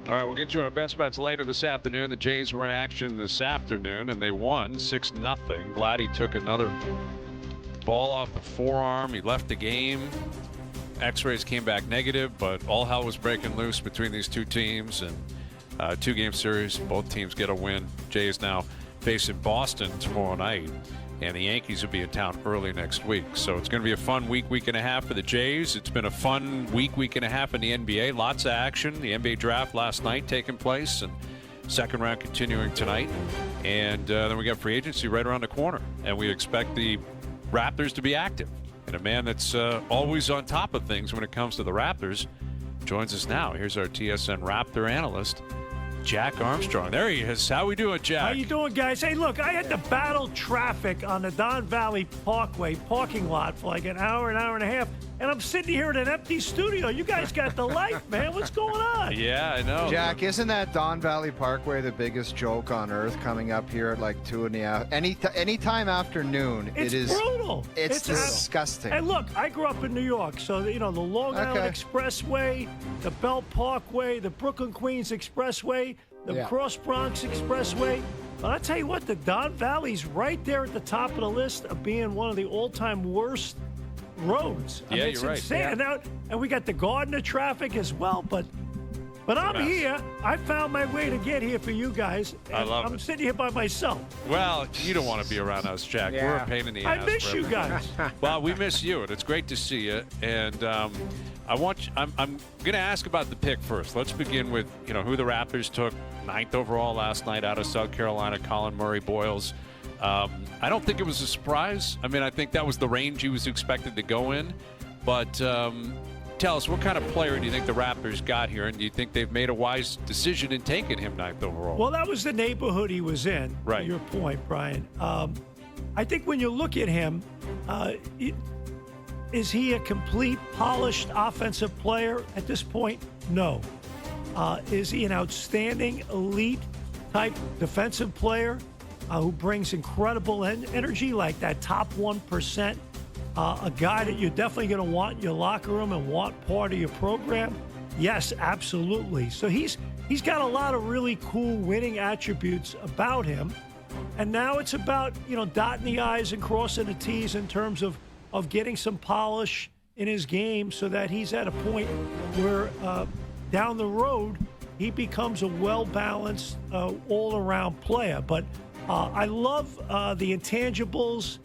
All right, we'll get you our best bets later this afternoon. The Jays were in action this afternoon, and they won 6-0. Vladdy took another ball off the forearm. He left the game. X-rays came back negative, but all hell was breaking loose between these two teams. And two-game series, both teams get a win. Jays now facing Boston tomorrow night, and the Yankees will be in town early next week. So it's going to be a fun week and a half for the Jays. It's been a fun week and a half in the NBA. Lots of action. The NBA draft last night taking place, and second round continuing tonight. And then we got free agency right around the corner, and we expect the Raptors to be active. And a man that's always on top of things when it comes to the Raptors joins us now. Here's our TSN Raptor analyst, Jack Armstrong. There he is. How we doing, Jack? How you doing, guys? Hey, look, I had to battle traffic on the Don Valley Parkway parking lot for like an hour and a half, and I'm sitting here in an empty studio. You guys got the life, man. What's going on? Yeah, I know. Jack, isn't that Don Valley Parkway the biggest joke on earth coming up here at like 2 in the afternoon? Anytime after noon, It's it is brutal. It's disgusting. And look, I grew up in New York, so the Long Island Expressway, the Belt Parkway, the Brooklyn Queens Expressway, the Cross Bronx Expressway. But I tell you what, the Don Valley's right there at the top of the list of being one of the all-time worst roads. Yeah, you're right. Insane. Yeah. And we got the Gardner traffic as well, but I'm here. I found my way to get here for you guys. I love it. I'm sitting here by myself. Well, you don't want to be around us, Jack. We're a pain in the ass. I miss you guys. Well, we miss you, and it's great to see you. And I'm going to ask about the pick first. Let's begin with who the Raptors took 9th overall last night out of South Carolina, Colin Murray Boyles. I don't think it was a surprise. I mean, I think that was the range he was expected to go in. But tell us, what kind of player do you think the Raptors got here, and do you think they've made a wise decision in taking him 9th overall? Well, that was the neighborhood he was in. Right. To your point, Brian. I think when you look at him, is he a complete, polished offensive player at this point? No. Is he an outstanding, elite-type defensive player who brings incredible energy, like that top 1%? A guy that you're definitely going to want in your locker room and want part of your program? Yes, absolutely. So he's got a lot of really cool winning attributes about him. And now it's about, dotting the I's and crossing the T's in terms of getting some polish in his game so that he's at a point where down the road he becomes a well-balanced, all-around player. But I love the intangibles.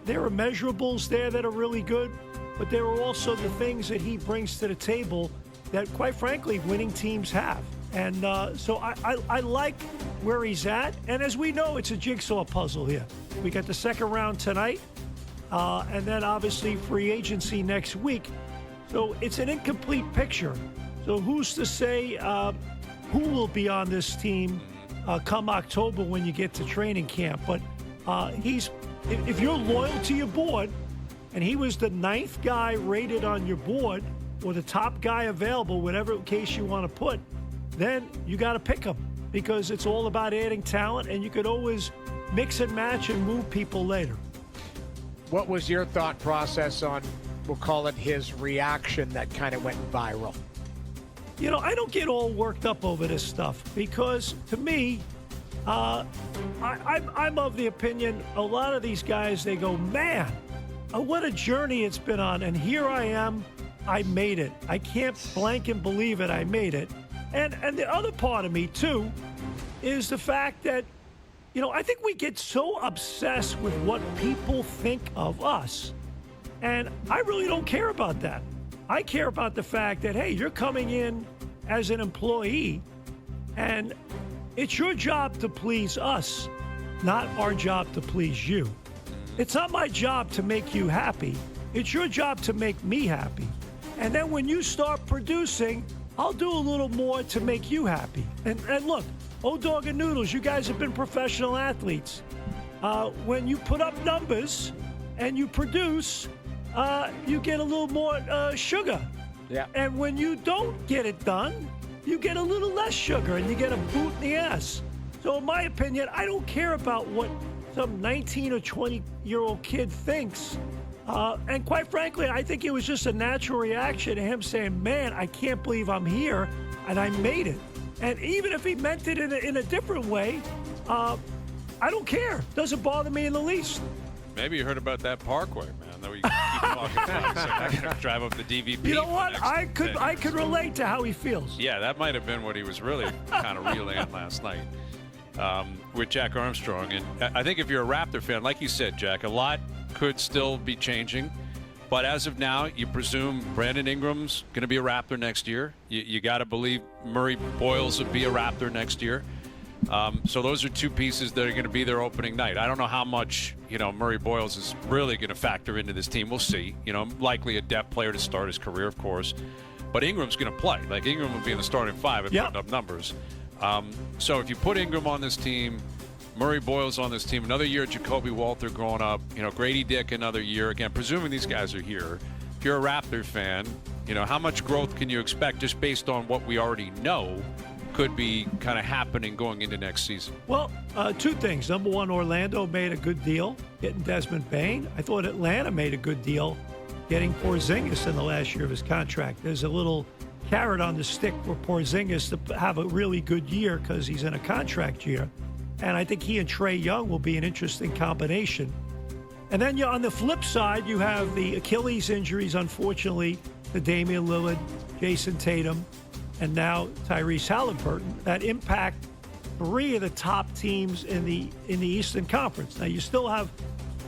There are measurables there that are really good, but there are also the things that he brings to the table that, quite frankly, winning teams have. And so I like where he's at. And as we know, it's a jigsaw puzzle here. We got the second round tonight, and then obviously free agency next week. So it's an incomplete picture. So who's to say who will be on this team come October when you get to training camp? But if you're loyal to your board, and he was the 9th guy rated on your board, or the top guy available, whatever case you want to put, then you got to pick him, because it's all about adding talent, and you could always mix and match and move people later. What was your thought process on, we'll call it, his reaction that kind of went viral? I don't get all worked up over this stuff, because to me, I'm of the opinion a lot of these guys, they go, man, what a journey it's been on, and here I am, I made it. I can't blank and believe it, I made it. And the other part of me, too, is the fact that, I think we get so obsessed with what people think of us, and I really don't care about that. I care about the fact that, hey, you're coming in as an employee, and it's your job to please us, not our job to please you. It's not my job to make you happy. It's your job to make me happy. And then when you start producing, I'll do a little more to make you happy. And look, O-Dog and Noodles, you guys have been professional athletes. When you put up numbers and you produce, you get a little more sugar. Yeah. And when you don't get it done, you get a little less sugar and you get a boot in the ass. So in my opinion, I don't care about what some 19 or 20-year-old kid thinks. And quite frankly, I think it was just a natural reaction to him saying, man, I can't believe I'm here and I made it. And even if he meant it in a different way, I don't care. Doesn't bother me in the least. Maybe you heard about that Parkway, man. That we keep talking about. So I gotta drive up the DVP. You know what? I could relate to how he feels. Yeah, that might have been what he was really kind of reeling at last night with Jack Armstrong. And I think if you're a Raptor fan, like you said, Jack, a lot could still be changing. But as of now, you presume Brandon Ingram's going to be a Raptor next year. You got to believe Murray Boyles will be a Raptor next year. So those are two pieces that are going to be their opening night. I don't know how much, Murray Boyles is really going to factor into this team. We'll see. Likely a depth player to start his career, of course. But Ingram's going to play. Like, Ingram will be in the starting five and putting up numbers. So if you put Ingram on this team, Murray Boyles on this team, another year Jacoby Walter growing up, Grady Dick another year. Again, presuming these guys are here. If you're a Raptor fan, how much growth can you expect just based on what we already know could be kind of happening going into next season? Well, two things. Number one, Orlando made a good deal getting Desmond Bane. I thought Atlanta made a good deal getting Porzingis in the last year of his contract. There's a little carrot on the stick for Porzingis to have a really good year because he's in a contract year. And I think he and Trae Young will be an interesting combination. And then on the flip side, you have the Achilles injuries, unfortunately, to Damian Lillard, Jason Tatum, and now Tyrese Halliburton, that impact three of the top teams in the Eastern Conference. Now, you still have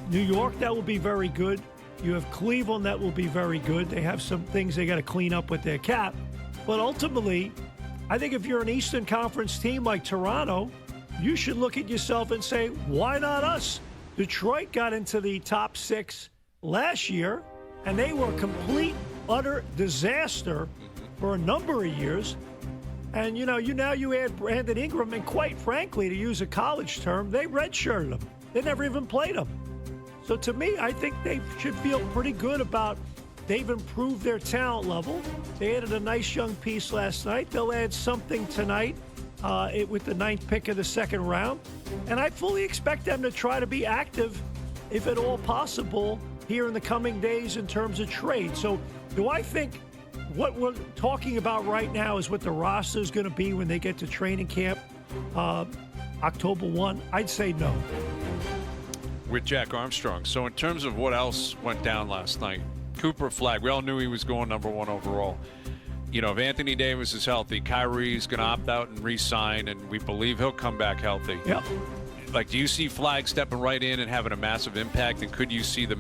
New York that will be very good. You have Cleveland that will be very good. They have some things they got to clean up with their cap. But ultimately, I think if you're an Eastern Conference team like Toronto, you should look at yourself and say, why not us? Detroit got into the top six last year, and they were a complete, utter disaster for a number of years. And, you add Brandon Ingram, and quite frankly, to use a college term, they redshirted him. They never even played him. So to me, I think they should feel pretty good about they've improved their talent level. They added a nice young piece last night. They'll add something tonight. With the 9th pick of the second round. And I fully expect them to try to be active, if at all possible, here in the coming days in terms of trade. So do I think what we're talking about right now is what the roster is going to be when they get to training camp October 1? I'd say no. With Jack Armstrong. So in terms of what else went down last night, Cooper Flagg, we all knew he was going number 1 overall. If Anthony Davis is healthy, Kyrie's going to opt out and re-sign, and we believe he'll come back healthy. Yep. Do you see Flagg stepping right in and having a massive impact, and could you see the